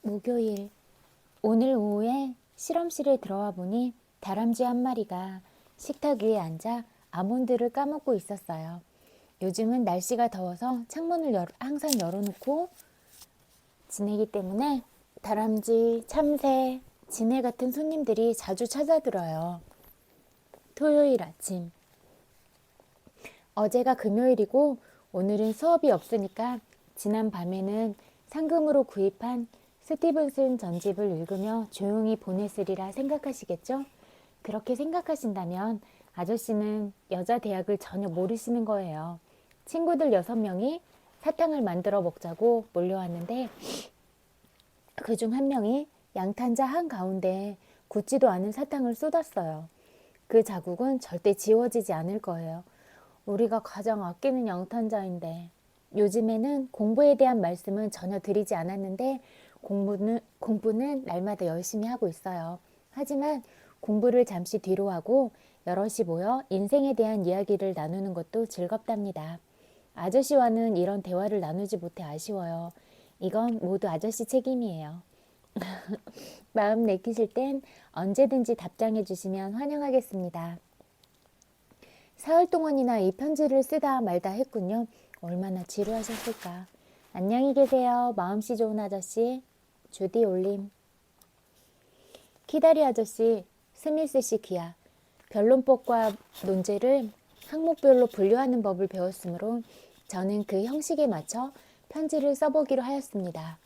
목요일. 오늘 오후에 실험실에 들어와 보니 다람쥐 한 마리가 식탁 위에 앉아 아몬드를 까먹고 있었어요. 요즘은 날씨가 더워서 창문을 항상 열어놓고 지내기 때문에 다람쥐, 참새, 지네 같은 손님들이 자주 찾아들어요. 토요일 아침. 어제가 금요일이고 오늘은 수업이 없으니까 지난 밤에는 상금으로 구입한 스티븐슨 전집을 읽으며 조용히 보냈으리라 생각하시겠죠? 그렇게 생각하신다면 아저씨는 여자 대학을 전혀 모르시는 거예요. 친구들 6명이 사탕을 만들어 먹자고 몰려왔는데 그중 한 명이 양탄자 한가운데에 굳지도 않은 사탕을 쏟았어요. 그 자국은 절대 지워지지 않을 거예요. 우리가 가장 아끼는 양탄자인데. 요즘에는 공부에 대한 말씀은 전혀 드리지 않았는데 공부는 날마다 열심히 하고 있어요. 하지만 공부를 잠시 뒤로 하고 여럿이 모여 인생에 대한 이야기를 나누는 것도 즐겁답니다. 아저씨와는 이런 대화를 나누지 못해 아쉬워요. 이건 모두 아저씨 책임이에요. 마음 내키실 땐 언제든지 답장해 주시면 환영하겠습니다. 사흘 동안이나 이 편지를 쓰다 말다 했군요. 얼마나 지루하셨을까. 안녕히 계세요. 마음씨 좋은 아저씨. 주디 올림. 키다리 아저씨, 스미스 씨 귀하. 변론법과 논제를 항목별로 분류하는 법을 배웠으므로 저는 그 형식에 맞춰 편지를 써보기로 하였습니다.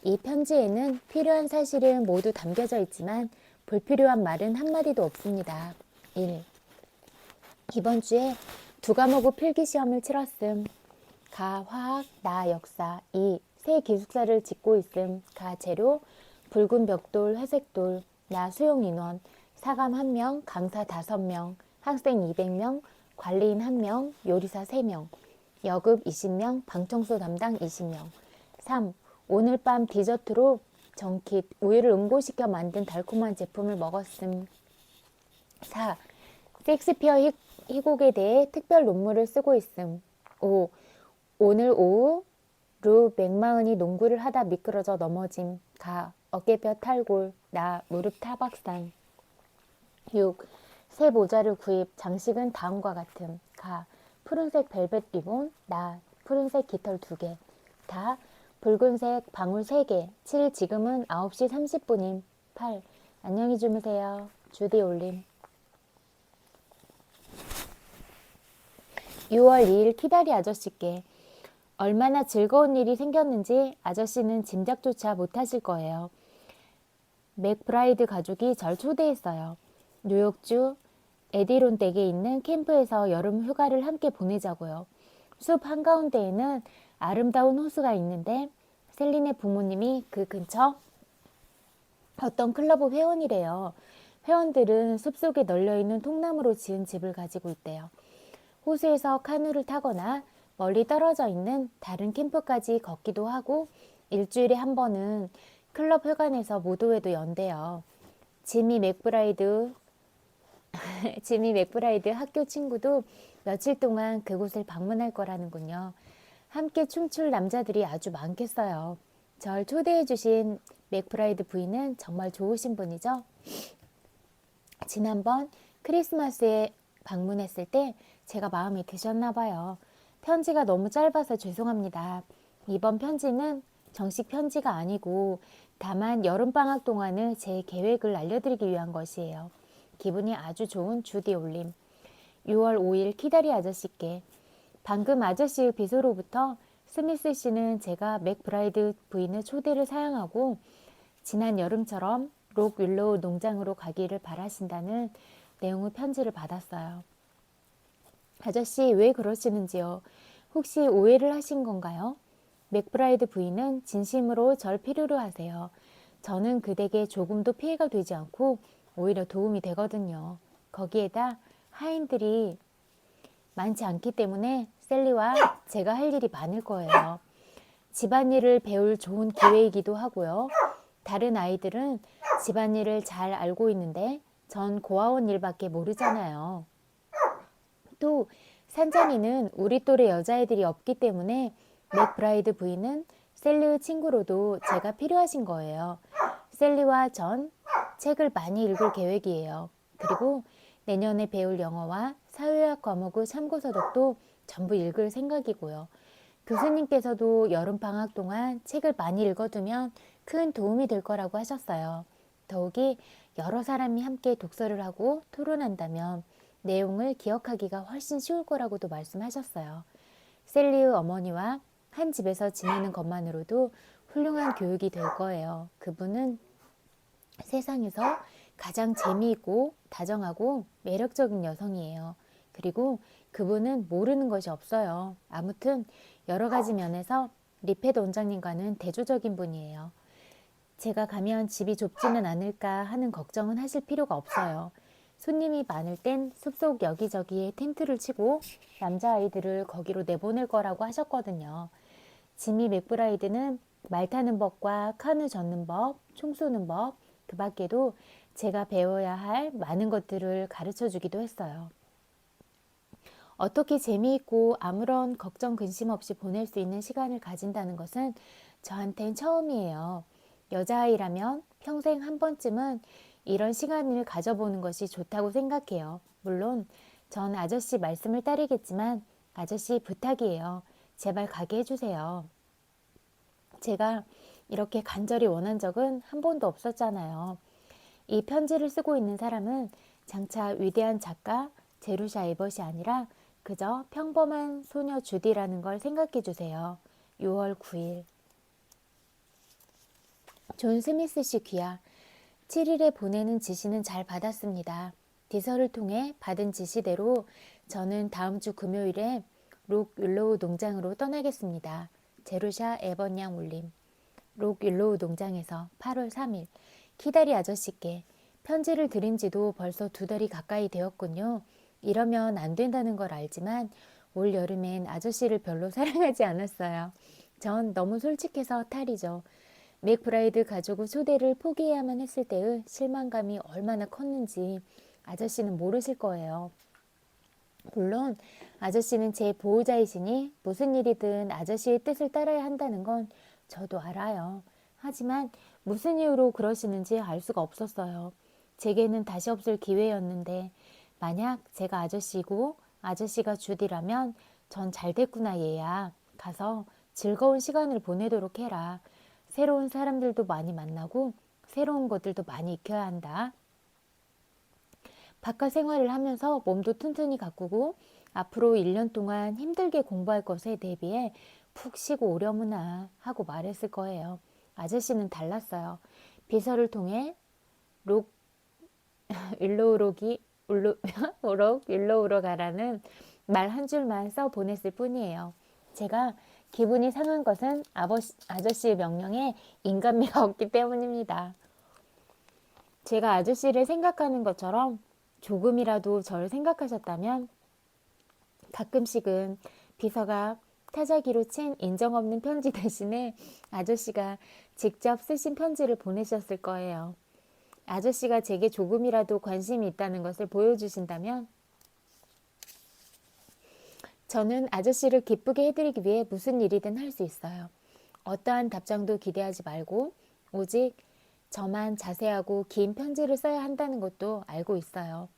이 편지에는 필요한 사실은 모두 담겨져 있지만 불필요한 말은 한마디도 없습니다. 1. 이번 주에 2과목의 필기시험을 치렀음. 가 화학, 나 역사. 2. 새 기숙사를 짓고 있음. 가 재료, 붉은 벽돌, 회색돌. 나 수용 인원, 사감 1명, 강사 5명, 학생 200명, 관리인 1명, 요리사 3명, 여급 20명, 방청소 담당 20명. 3. 오늘 밤 디저트로 정킷, 우유를 응고시켜 만든 달콤한 제품을 먹었음. 4. 섹스피어 희곡에 대해 특별 논문을 쓰고 있음. 5. 오늘 오후 루 맥마은이 농구를 하다 미끄러져 넘어짐. 가 어깨뼈 탈골. 나 무릎 타박상. 6. 새 모자를 구입. 장식은 다음과 같음. 가 푸른색 벨벳 리본. 나 푸른색 깃털 2개. 다 붉은색 방울 3개. 7. 지금은 9시 30분임. 8. 안녕히 주무세요. 주디 올림. 6월 2일 키다리 아저씨께. 얼마나 즐거운 일이 생겼는지 아저씨는 짐작조차 못하실 거예요. 맥브라이드 가족이 절 초대했어요. 뉴욕주 에디론댁에 있는 캠프에서 여름 휴가를 함께 보내자고요. 숲 한가운데에는 아름다운 호수가 있는데 셀린의 부모님이 그 근처 어떤 클럽의 회원이래요. 회원들은 숲속에 널려있는 통나무로 지은 집을 가지고 있대요. 호수에서 카누를 타거나 멀리 떨어져 있는 다른 캠프까지 걷기도 하고 일주일에 한 번은 클럽 회관에서 무도회도 연대요. 지미 맥브라이드 학교 친구도 며칠 동안 그곳을 방문할 거라는군요. 함께 춤출 남자들이 아주 많겠어요. 절 초대해 주신 맥브라이드 부인은 정말 좋으신 분이죠. 지난번 크리스마스에 방문했을 때 제가 마음에 드셨나 봐요. 편지가 너무 짧아서 죄송합니다. 이번 편지는 정식 편지가 아니고 다만 여름방학 동안의 제 계획을 알려드리기 위한 것이에요. 기분이 아주 좋은 주디 올림. 6월 5일 키다리 아저씨께. 방금 아저씨의 비서로부터 스미스 씨는 제가 맥브라이드 부인의 초대를 사양하고 지난 여름처럼 록 윌로우 농장으로 가기를 바라신다는 내용의 편지를 받았어요. 아저씨 왜 그러시는지요? 혹시 오해를 하신 건가요? 맥브라이드 부인은 진심으로 절 필요로 하세요. 저는 그댁에 조금도 피해가 되지 않고 오히려 도움이 되거든요. 거기에다 하인들이 많지 않기 때문에 셀리와 제가 할 일이 많을 거예요. 집안일을 배울 좋은 기회이기도 하고요. 다른 아이들은 집안일을 잘 알고 있는데 전 고아원 일밖에 모르잖아요. 또 산장에는 우리 또래 여자애들이 없기 때문에 맥브라이드 부인은 셀리의 친구로도 제가 필요하신 거예요. 셀리와 전 책을 많이 읽을 계획이에요. 그리고 내년에 배울 영어와 사회학 과목의 참고서적도 전부 읽을 생각이고요. 교수님께서도 여름방학 동안 책을 많이 읽어두면 큰 도움이 될 거라고 하셨어요. 더욱이 여러 사람이 함께 독서를 하고 토론한다면 내용을 기억하기가 훨씬 쉬울 거라고도 말씀하셨어요. 셀리의 어머니와 한 집에서 지내는 것만으로도 훌륭한 교육이 될 거예요. 그분은 세상에서 가장 재미있고 다정하고 매력적인 여성이에요. 그리고 그분은 모르는 것이 없어요. 아무튼 여러 가지 면에서 리페드 원장님과는 대조적인 분이에요. 제가 가면 집이 좁지는 않을까 하는 걱정은 하실 필요가 없어요. 손님이 많을 땐 숲속 여기저기에 텐트를 치고 남자아이들을 거기로 내보낼 거라고 하셨거든요. 지미 맥브라이드는 말 타는 법과 카누 젓는 법, 총 쏘는 법, 그 밖에도 제가 배워야 할 많은 것들을 가르쳐 주기도 했어요. 어떻게 재미있고 아무런 걱정 근심 없이 보낼 수 있는 시간을 가진다는 것은 저한텐 처음이에요. 여자아이라면 평생 한 번쯤은 이런 시간을 가져보는 것이 좋다고 생각해요. 물론 전 아저씨 말씀을 따르겠지만 아저씨 부탁이에요. 제발 가게 해주세요. 제가 이렇게 간절히 원한 적은 한 번도 없었잖아요. 이 편지를 쓰고 있는 사람은 장차 위대한 작가 제루샤 에벗이 아니라 그저 평범한 소녀 주디라는 걸 생각해 주세요. 6월 9일. 존 스미스 씨 귀하. 7일에 보내는 지시는 잘 받았습니다. 디서를 통해 받은 지시대로 저는 다음 주 금요일에 록 윌로우 농장으로 떠나겠습니다. 제루샤 에번 양 올림. 록 윌로우 농장에서 8월 3일. 키다리 아저씨께 편지를 드린 지도 벌써 2달이 가까이 되었군요. 이러면 안 된다는 걸 알지만 올 여름엔 아저씨를 별로 사랑하지 않았어요. 전 너무 솔직해서 탈이죠. 맥브라이드 가족의 초대를 포기해야만 했을 때의 실망감이 얼마나 컸는지 아저씨는 모르실 거예요. 물론 아저씨는 제 보호자이시니 무슨 일이든 아저씨의 뜻을 따라야 한다는 건 저도 알아요. 하지만 무슨 이유로 그러시는지 알 수가 없었어요. 제게는 다시 없을 기회였는데 만약 제가 아저씨고 아저씨가 주디라면 전 잘됐구나 얘야. 가서 즐거운 시간을 보내도록 해라. 새로운 사람들도 많이 만나고 새로운 것들도 많이 익혀야 한다. 바깥 생활을 하면서 몸도 튼튼히 가꾸고 앞으로 1년 동안 힘들게 공부할 것에 대비해 푹 쉬고 오려무나 하고 말했을 거예요. 아저씨는 달랐어요. 비서를 통해 록 윌로우로 가라는 말 한 줄만 써 보냈을 뿐이에요. 제가 기분이 상한 것은 아저씨의 명령에 인간미가 없기 때문입니다. 제가 아저씨를 생각하는 것처럼 조금이라도 저를 생각하셨다면 가끔씩은 비서가 타자기로 친 인정 없는 편지 대신에 아저씨가 직접 쓰신 편지를 보내셨을 거예요. 아저씨가 제게 조금이라도 관심이 있다는 것을 보여주신다면 저는 아저씨를 기쁘게 해드리기 위해 무슨 일이든 할 수 있어요. 어떠한 답장도 기대하지 말고 오직 저만 자세하고 긴 편지를 써야 한다는 것도 알고 있어요.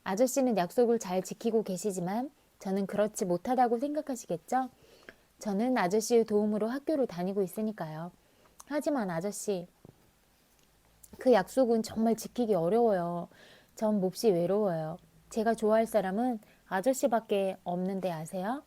아저씨는 약속을 잘 지키고 계시지만 저는 그렇지 못하다고 생각하시겠죠? 저는 아저씨의 도움으로 학교를 다니고 있으니까요. 하지만 아저씨, 그 약속은 정말 지키기 어려워요. 전 몹시 외로워요. 제가 좋아할 사람은 아저씨밖에 없는데 아세요?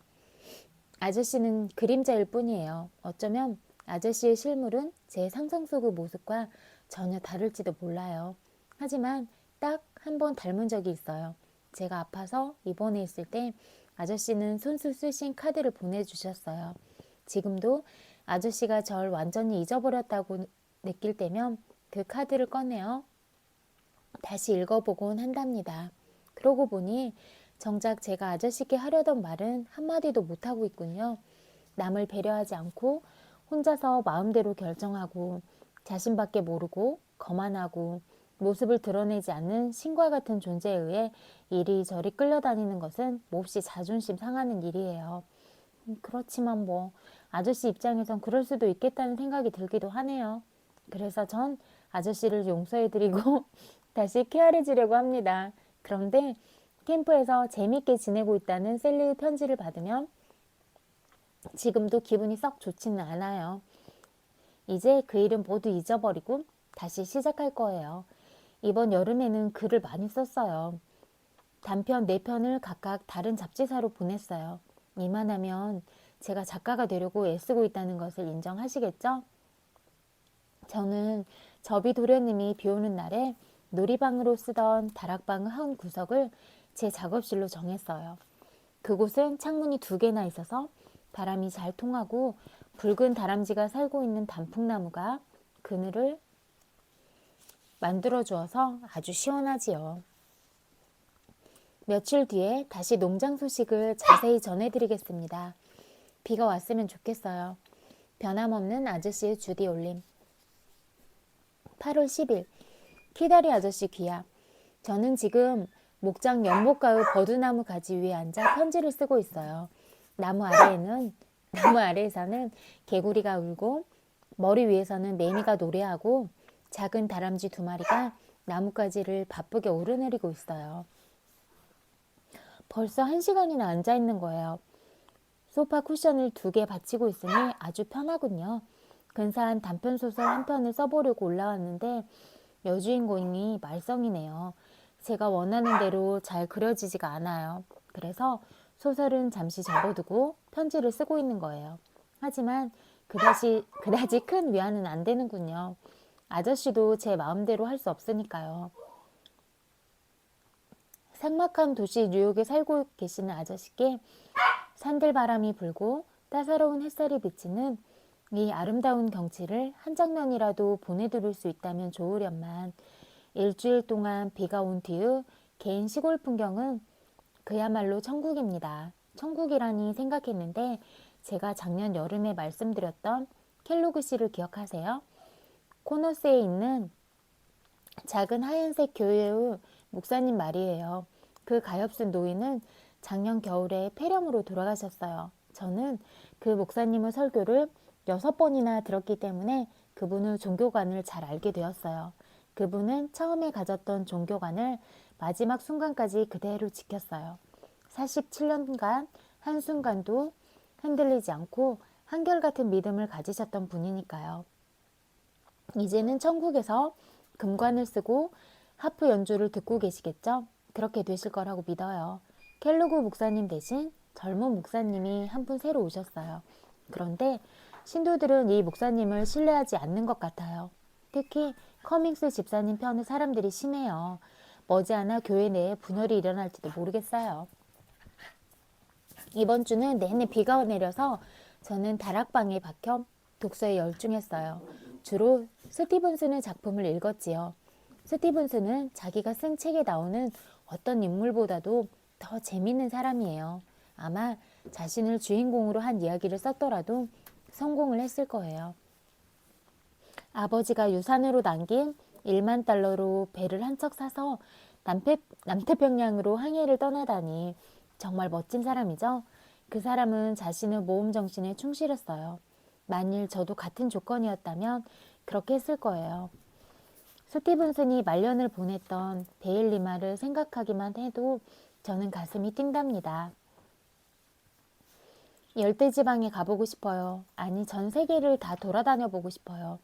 아저씨는 그림자일 뿐이에요. 어쩌면 아저씨의 실물은 제 상상 속의 모습과 전혀 다를지도 몰라요. 하지만 딱 한 번 닮은 적이 있어요. 제가 아파서 입원해 있을 때 아저씨는 손수 쓰신 카드를 보내주셨어요. 지금도 아저씨가 절 완전히 잊어버렸다고 느낄 때면 그 카드를 꺼내어 다시 읽어보곤 한답니다. 그러고 보니 정작 제가 아저씨께 하려던 말은 한마디도 못하고 있군요. 남을 배려하지 않고 혼자서 마음대로 결정하고 자신밖에 모르고 거만하고 모습을 드러내지 않는 신과 같은 존재에 의해 이리저리 끌려다니는 것은 몹시 자존심 상하는 일이에요. 그렇지만 뭐 아저씨 입장에선 그럴 수도 있겠다는 생각이 들기도 하네요. 그래서 전 아저씨를 용서해드리고 다시 케어해주려고 합니다. 그런데 캠프에서 재밌게 지내고 있다는 셀리의 편지를 받으면 지금도 기분이 썩 좋지는 않아요. 이제 그 일은 모두 잊어버리고 다시 시작할 거예요. 이번 여름에는 글을 많이 썼어요. 단편 4편을 각각 다른 잡지사로 보냈어요. 이만하면 제가 작가가 되려고 애쓰고 있다는 것을 인정하시겠죠? 저는 저비 도련님이 비오는 날에 놀이방으로 쓰던 다락방 한 구석을 제 작업실로 정했어요. 그곳은 창문이 2개나 있어서 바람이 잘 통하고 붉은 다람쥐가 살고 있는 단풍나무가 그늘을 만들어 주어서 아주 시원하지요. 며칠 뒤에 다시 농장 소식을 자세히 전해드리겠습니다. 비가 왔으면 좋겠어요. 변함없는 아저씨의 주디 올림. 8월 10일 키다리 아저씨 귀야. 저는 지금 목장 연못가의 버드나무 가지 위에 앉아 편지를 쓰고 있어요. 나무 아래에서는 개구리가 울고 머리 위에서는 매미가 노래하고 작은 다람쥐 2마리가 나뭇가지를 바쁘게 오르내리고 있어요. 벌써 1시간이나 앉아 있는 거예요. 소파 쿠션을 2개 받치고 있으니 아주 편하군요. 근사한 단편소설 한 편을 써보려고 올라왔는데 여주인공이 말썽이네요. 제가 원하는 대로 잘 그려지지가 않아요. 그래서 소설은 잠시 접어두고 편지를 쓰고 있는 거예요. 하지만 그다지 큰 위안은 안 되는군요. 아저씨도 제 마음대로 할 수 없으니까요. 삭막한 도시 뉴욕에 살고 계시는 아저씨께 산들바람이 불고 따사로운 햇살이 비치는 이 아름다운 경치를 한 장면이라도 보내드릴 수 있다면 좋으련만 일주일 동안 비가 온 뒤의 개인 시골 풍경은 그야말로 천국입니다. 천국이라니 생각했는데 제가 작년 여름에 말씀드렸던 켈로그 씨를 기억하세요? 코너스에 있는 작은 하얀색 교회의 목사님 말이에요. 그 가엾은 노인은 작년 겨울에 폐렴으로 돌아가셨어요. 저는 그 목사님의 설교를 6번이나 들었기 때문에 그분의 종교관을 잘 알게 되었어요. 그분은 처음에 가졌던 종교관을 마지막 순간까지 그대로 지켰어요. 47년간 한순간도 흔들리지 않고 한결같은 믿음을 가지셨던 분이니까요. 이제는 천국에서 금관을 쓰고 하프 연주를 듣고 계시겠죠? 그렇게 되실 거라고 믿어요. 켈로그 목사님 대신 젊은 목사님이 한 분 새로 오셨어요. 그런데 신도들은 이 목사님을 신뢰하지 않는 것 같아요. 특히 커밍스 집사님 편의 사람들이 심해요. 머지않아 교회 내에 분열이 일어날지도 모르겠어요. 이번 주는 내내 비가 내려서 저는 다락방에 박혀 독서에 열중했어요. 주로 스티븐슨의 작품을 읽었지요. 스티븐슨은 자기가 쓴 책에 나오는 어떤 인물보다도 더 재밌는 사람이에요. 아마 자신을 주인공으로 한 이야기를 썼더라도 성공을 했을 거예요. 아버지가 유산으로 남긴 1만 달러로 배를 한 척 사서 남태평양으로 항해를 떠나다니 정말 멋진 사람이죠. 그 사람은 자신의 모험 정신에 충실했어요. 만일 저도 같은 조건이었다면 그렇게 했을 거예요. 스티븐슨이 말년을 보냈던 베일리마를 생각하기만 해도 저는 가슴이 뛴답니다. 열대지방에 가보고 싶어요. 아니, 전 세계를 다 돌아다녀 보고 싶어요.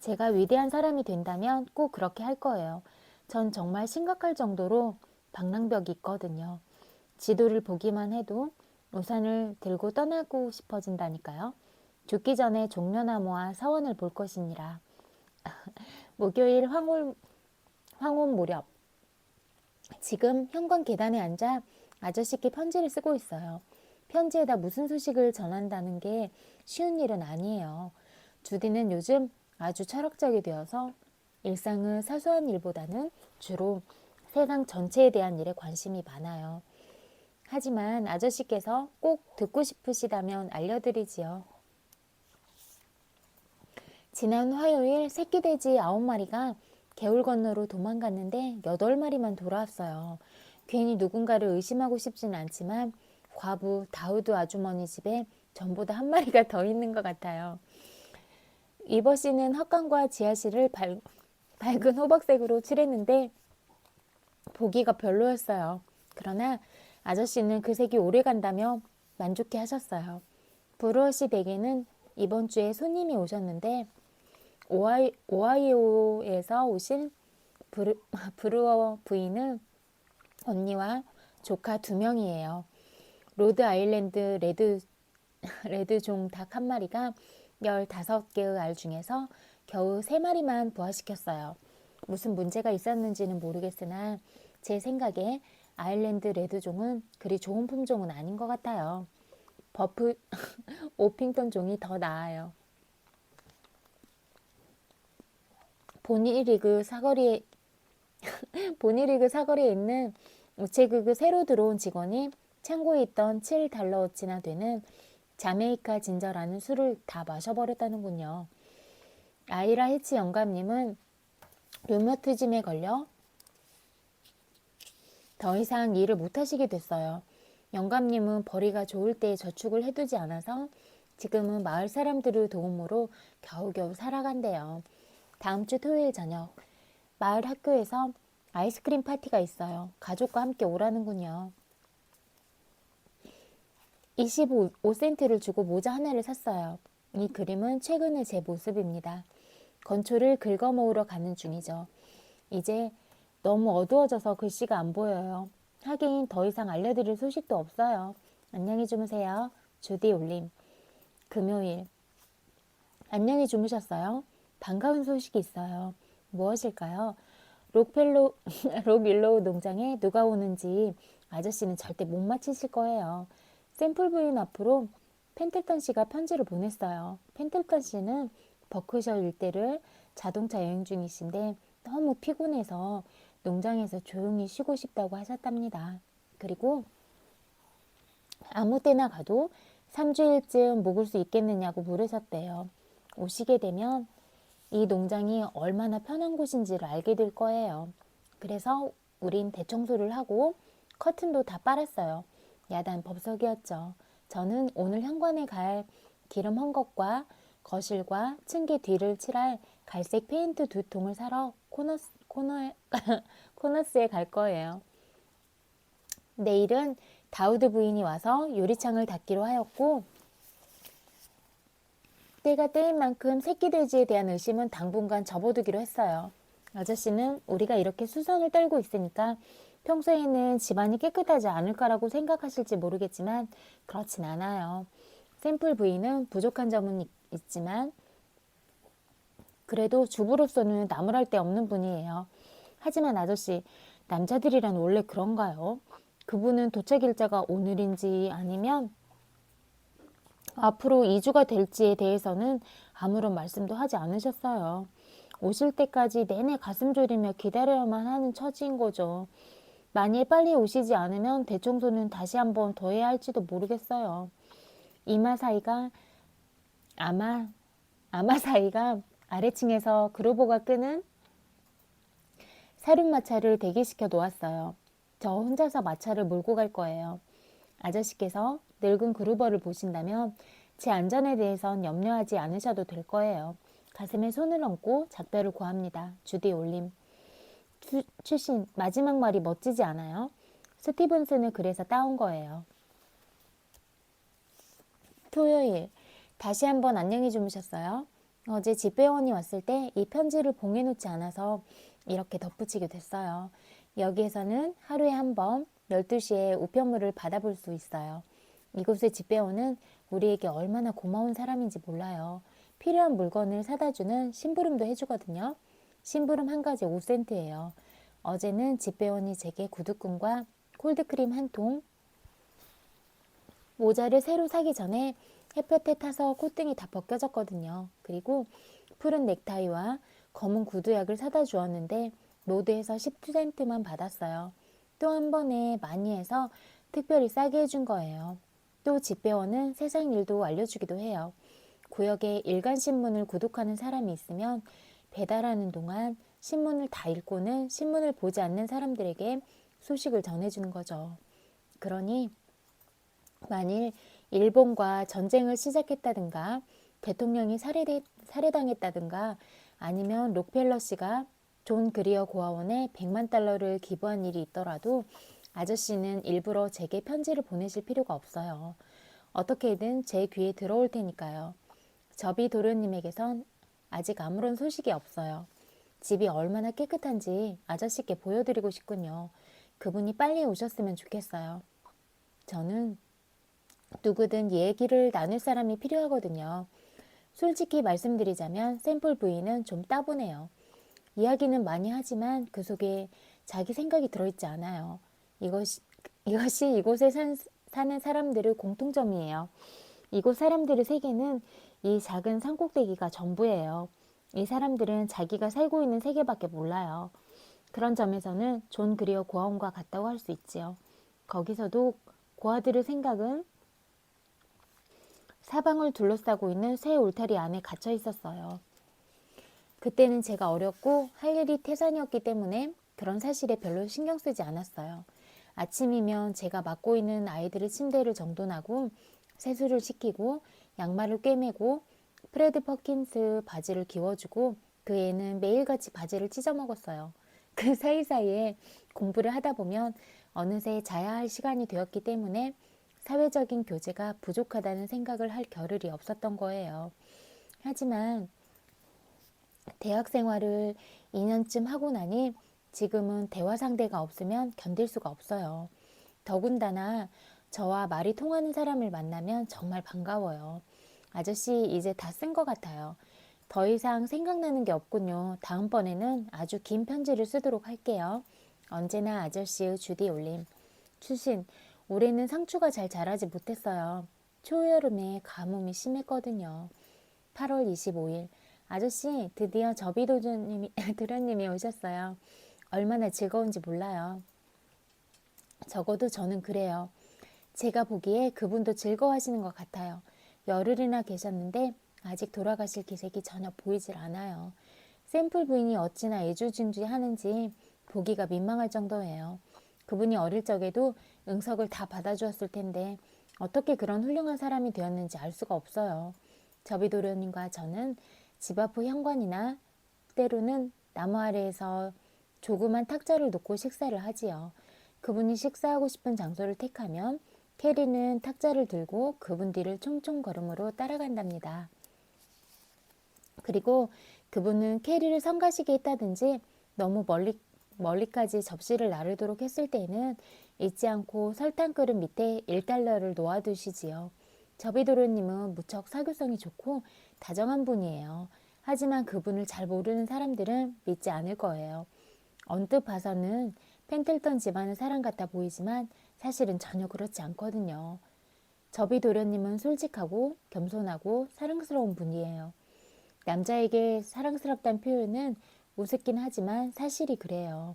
제가 위대한 사람이 된다면 꼭 그렇게 할 거예요. 전 정말 심각할 정도로 방랑벽이 있거든요. 지도를 보기만 해도 우산을 들고 떠나고 싶어진다니까요. 죽기 전에 종려나무와 사원을 볼 것이니라. 목요일 황혼 무렵 지금 현관 계단에 앉아 아저씨께 편지를 쓰고 있어요. 편지에다 무슨 소식을 전한다는 게 쉬운 일은 아니에요. 주디는 요즘 아주 철학적이 되어서 일상의 사소한 일보다는 주로 세상 전체에 대한 일에 관심이 많아요. 하지만 아저씨께서 꼭 듣고 싶으시다면 알려드리지요. 지난 화요일 새끼 돼지 9마리가 개울 건너로 도망갔는데 8마리만 돌아왔어요. 괜히 누군가를 의심하고 싶진 않지만 과부 다우드 아주머니 집에 전보다 한 마리가 더 있는 것 같아요. 이버씨는 헛간과 지하실을 밝은 호박색으로 칠했는데 보기가 별로였어요. 그러나 아저씨는 그 색이 오래 간다며 만족해 하셨어요. 브루어씨 댁에는 이번 주에 손님이 오셨는데 오하이오에서 오신 브루어 부인은 언니와 조카 2명이에요. 로드 아일랜드 레드종 닭 한 마리가 15개의 알 중에서 겨우 3마리만 부화시켰어요. 무슨 문제가 있었는지는 모르겠으나 제 생각에 아일랜드 레드종은 그리 좋은 품종은 아닌 것 같아요. 버프 오핑턴 종이 더 나아요. 보니리그 사거리에 있는 우체국의 새로 들어온 직원이 창고에 있던 $7어치나 되는 자메이카 진저라는 술을 다 마셔버렸다는군요. 아이라 해치 영감님은 류머티즘에 걸려 더 이상 일을 못하시게 됐어요. 영감님은 벌이가 좋을 때 저축을 해두지 않아서 지금은 마을 사람들의 도움으로 겨우겨우 살아간대요. 다음 주 토요일 저녁 마을 학교에서 아이스크림 파티가 있어요. 가족과 함께 오라는군요. 25센트를 주고 모자 하나를 샀어요. 이 그림은 최근의 제 모습입니다. 건초를 긁어 모으러 가는 중이죠. 이제 너무 어두워져서 글씨가 안 보여요. 하긴 더 이상 알려드릴 소식도 없어요. 안녕히 주무세요. 주디 올림. 금요일. 안녕히 주무셨어요? 반가운 소식이 있어요. 무엇일까요? 록윌로우 농장에 누가 오는지 아저씨는 절대 못 맞히실 거예요. 샘플 부인 앞으로 펜틀턴 씨가 편지를 보냈어요. 펜틀턴 씨는 버크셔 일대를 자동차 여행 중이신데 너무 피곤해서 농장에서 조용히 쉬고 싶다고 하셨답니다. 그리고 아무 때나 가도 3주일쯤 묵을 수 있겠느냐고 물으셨대요. 오시게 되면 이 농장이 얼마나 편한 곳인지를 알게 될 거예요. 그래서 우린 대청소를 하고 커튼도 다 빨았어요. 야단 법석이었죠. 저는 오늘 현관에 갈 기름 헝겊과 거실과 층계 뒤를 칠할 갈색 페인트 2통을 사러 코너스에 갈 거예요. 내일은 다우드 부인이 와서 유리창을 닫기로 하였고 때가 때인 만큼 새끼돼지에 대한 의심은 당분간 접어두기로 했어요. 아저씨는 우리가 이렇게 수선을 떨고 있으니까 평소에는 집안이 깨끗하지 않을 거라고 생각하실지 모르겠지만 그렇진 않아요. 샘플 부인은 부족한 점은 있지만 그래도 주부로서는 나무랄 데 없는 분이에요. 하지만 아저씨, 남자들이란 원래 그런가요? 그분은 도착일자가 오늘인지 아니면 앞으로 2주가 될지에 대해서는 아무런 말씀도 하지 않으셨어요. 오실 때까지 내내 가슴 졸이며 기다려야만 하는 처지인 거죠. 만일 빨리 오시지 않으면 대청소는 다시 한번 더 해야 할지도 모르겠어요. 이마 사이가 아마 사이가 아래층에서 그루버가 끄는 사륜마차를 대기시켜 놓았어요. 저 혼자서 마차를 몰고 갈 거예요. 아저씨께서 늙은 그루버를 보신다면 제 안전에 대해선 염려하지 않으셔도 될 거예요. 가슴에 손을 얹고 작별을 고합니다. 주디 올림. 출신 마지막 말이 멋지지 않아요? 스티븐슨을 그래서 따온 거예요. 토요일. 다시 한번 안녕히 주무셨어요? 어제 집배원이 왔을 때 이 편지를 봉해놓지 않아서 이렇게 덧붙이게 됐어요. 여기에서는 하루에 한 번 12시에 우편물을 받아볼 수 있어요. 이곳의 집배원은 우리에게 얼마나 고마운 사람인지 몰라요. 필요한 물건을 사다주는 심부름도 해주거든요. 심부름 한 가지 5센트예요. 어제는 집배원이 제게 구두끈과 콜드크림 한 통, 모자를 새로 사기 전에 햇볕에 타서 콧등이 다 벗겨졌거든요. 그리고 푸른 넥타이와 검은 구두약을 사다 주었는데 로드에서 10센트만 받았어요. 또 한 번에 많이 해서 특별히 싸게 해준 거예요. 또 집배원은 세상 일도 알려주기도 해요. 구역에 일간신문을 구독하는 사람이 있으면 배달하는 동안 신문을 다 읽고는 신문을 보지 않는 사람들에게 소식을 전해주는 거죠. 그러니 만일 일본과 전쟁을 시작했다든가 대통령이 살해당했다든가 아니면 록펠러 씨가 존 그리어 고아원에 100만 달러를 기부한 일이 있더라도 아저씨는 일부러 제게 편지를 보내실 필요가 없어요. 어떻게든 제 귀에 들어올 테니까요. 저비 도련님에게선 아직 아무런 소식이 없어요. 집이 얼마나 깨끗한지 아저씨께 보여드리고 싶군요. 그분이 빨리 오셨으면 좋겠어요. 저는 누구든 얘기를 나눌 사람이 필요하거든요. 솔직히 말씀드리자면 샘플 부인은 좀 따분해요. 이야기는 많이 하지만 그 속에 자기 생각이 들어있지 않아요. 이것이 이곳에 사는 사람들의 공통점이에요. 이곳 사람들의 세계는 이 작은 산꼭대기가 전부예요. 이 사람들은 자기가 살고 있는 세계밖에 몰라요. 그런 점에서는 존 그리어 고아원과 같다고 할 수 있지요. 거기서도 고아들의 생각은 사방을 둘러싸고 있는 쇠 울타리 안에 갇혀 있었어요. 그때는 제가 어렸고 할 일이 태산이었기 때문에 그런 사실에 별로 신경 쓰지 않았어요. 아침이면 제가 맡고 있는 아이들의 침대를 정돈하고 세수를 시키고 양말을 꿰매고 프레드 퍼킨스 바지를 기워주고 그 애는 매일같이 바지를 찢어 먹었어요. 그 사이사이에 공부를 하다 보면 어느새 자야 할 시간이 되었기 때문에 사회적인 교제가 부족하다는 생각을 할 겨를이 없었던 거예요. 하지만 대학 생활을 2년쯤 하고 나니 지금은 대화 상대가 없으면 견딜 수가 없어요. 더군다나 저와 말이 통하는 사람을 만나면 정말 반가워요. 아저씨 이제 다 쓴 것 같아요. 더 이상 생각나는 게 없군요. 다음번에는 아주 긴 편지를 쓰도록 할게요. 언제나 아저씨의 주디 올림. 추신, 올해는 상추가 잘 자라지 못했어요. 초여름에 가뭄이 심했거든요. 8월 25일. 아저씨, 드디어 저비도련님이 도련님이 오셨어요. 얼마나 즐거운지 몰라요. 적어도 저는 그래요. 제가 보기에 그분도 즐거워하시는 것 같아요. 열흘이나 계셨는데 아직 돌아가실 기색이 전혀 보이질 않아요. 샘플 부인이 어찌나 애주중지하는지 보기가 민망할 정도예요. 그분이 어릴 적에도 응석을 다 받아주었을 텐데 어떻게 그런 훌륭한 사람이 되었는지 알 수가 없어요. 저비도련님과 저는 집 앞 현관이나 때로는 나무 아래에서 조그만 탁자를 놓고 식사를 하지요. 그분이 식사하고 싶은 장소를 택하면 캐리는 탁자를 들고 그분 뒤를 총총 걸음으로 따라간답니다. 그리고 그분은 캐리를 성가시게 했다든지 너무 멀리까지 접시를 나르도록 했을 때에는 잊지 않고 설탕 그릇 밑에 1달러를 놓아두시지요. 저비도로님은 무척 사교성이 좋고 다정한 분이에요. 하지만 그분을 잘 모르는 사람들은 믿지 않을 거예요. 언뜻 봐서는 펜틀턴 집안의 사람 같아 보이지만 사실은 전혀 그렇지 않거든요. 저비도련님은 솔직하고 겸손하고 사랑스러운 분이에요. 남자에게 사랑스럽다는 표현은 우습긴 하지만 사실이 그래요.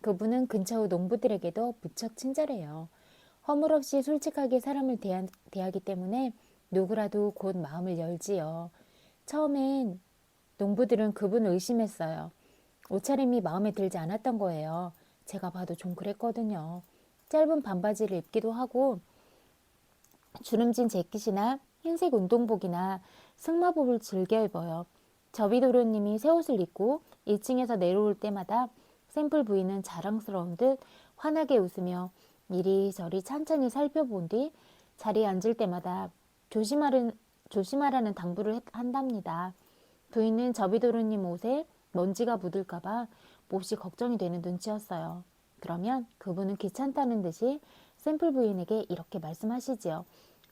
그분은 근처의 농부들에게도 무척 친절해요. 허물없이 솔직하게 사람을 대하기 때문에 누구라도 곧 마음을 열지요. 처음엔 농부들은 그분을 의심했어요. 옷차림이 마음에 들지 않았던 거예요. 제가 봐도 좀 그랬거든요. 짧은 반바지를 입기도 하고 주름진 재킷이나 흰색 운동복이나 승마복을 즐겨 입어요. 저비도련님이 새 옷을 입고 1층에서 내려올 때마다 샘플 부인은 자랑스러운 듯 환하게 웃으며 이리저리 찬찬히 살펴본 뒤 자리에 앉을 때마다 조심하라는 당부를 한답니다. 부인은 저비도련님 옷에 먼지가 묻을까봐 몹시 걱정이 되는 눈치였어요. 그러면 그분은 귀찮다는 듯이 샘플 부인에게 이렇게 말씀하시지요.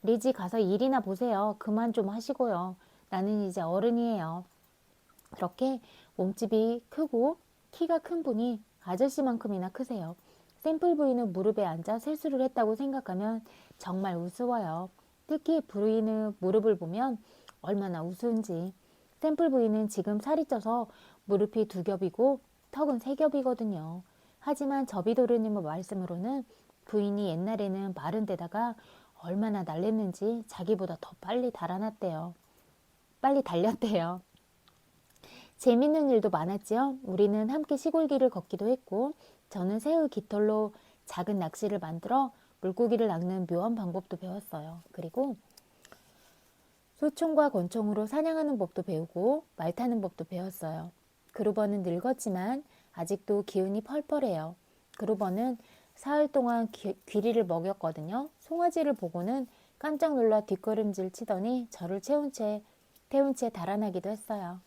리지 가서 일이나 보세요. 그만 좀 하시고요. 나는 이제 어른이에요. 그렇게 몸집이 크고 키가 큰 분이 아저씨만큼이나 크세요. 샘플 부인은 무릎에 앉아 세수를 했다고 생각하면 정말 우스워요. 특히 부인의 무릎을 보면 얼마나 우스운지. 샘플 부인은 지금 살이 쪄서 무릎이 2겹이고 턱은 3겹이거든요. 하지만 저비도르님의 말씀으로는 부인이 옛날에는 마른 데다가 얼마나 날랬는지 자기보다 더 빨리 달렸대요. 재밌는 일도 많았지요. 우리는 함께 시골길을 걷기도 했고 저는 새의 깃털로 작은 낚시를 만들어 물고기를 낚는 묘한 방법도 배웠어요. 그리고 소총과 권총으로 사냥하는 법도 배우고 말 타는 법도 배웠어요. 그루버는 늙었지만 아직도 기운이 펄펄해요. 그루버는 사흘 동안 귀리를 먹였거든요. 송아지를 보고는 깜짝 놀라 뒷걸음질 치더니 저를 태운 채 달아나기도 했어요.